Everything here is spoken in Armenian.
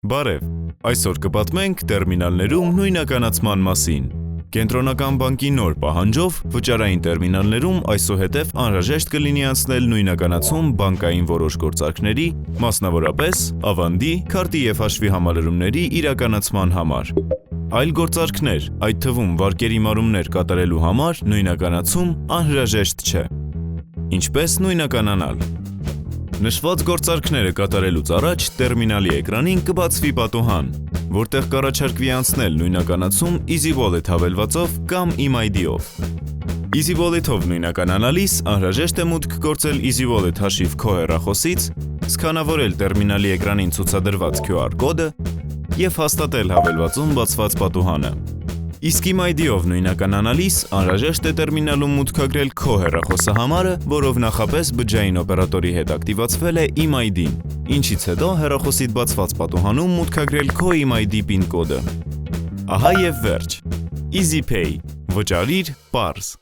Բարև, այսօր կպատմենք տերմինալներում նույնականացման մասին։ Կենտրոնական բանկի նոր պահանջով վճարային տերմինալներում այսուհետև անհրաժեշտ կլինի անցնել նույնականացում բանկային որոշ գործարքների, մասնավորապես ավանդի, քարտի և հաշվի համալրումների իրականացման համար։ Այլ գործարքներ, այդ թվում վարկերի մարումներ կատարելու համար նույնականացում անհրաժեշտ չէ։ Ինչպես նույնականանալ։ Նշված գործարքները կատարելուց առաջ տերմինալի էկրանին կբացվի պատուհան, որտեղ կառաջարկվի անցնել նույնականացում EasyWallet հավելվածով կամ EMID-ով։ EasyWallet-ով նույնականանալիս անհրաժեշտ է մուտք գործել EasyWallet հաշիվ քո հեռախոսից, սկանավորել տերմինալի էկրանին ցուցադրված QR կոդը և հաստատել հավելվածում բացված պատուհանը։ Իսկ EMID-ով նույնականանալիս անհրաժեշտ է տերմինալում մուտքագրել քո հեռախոսահամարը, որով նախապես բջջային օպերատորի հետ ակտիվացվել է EMID-ն, ինչից հետո հեռախոսիդ բացված պատուհանում մուտքագրել քո EMID PIN կոդը։ Ահա և վերջ։ EasyPay, վճարիր պարզ։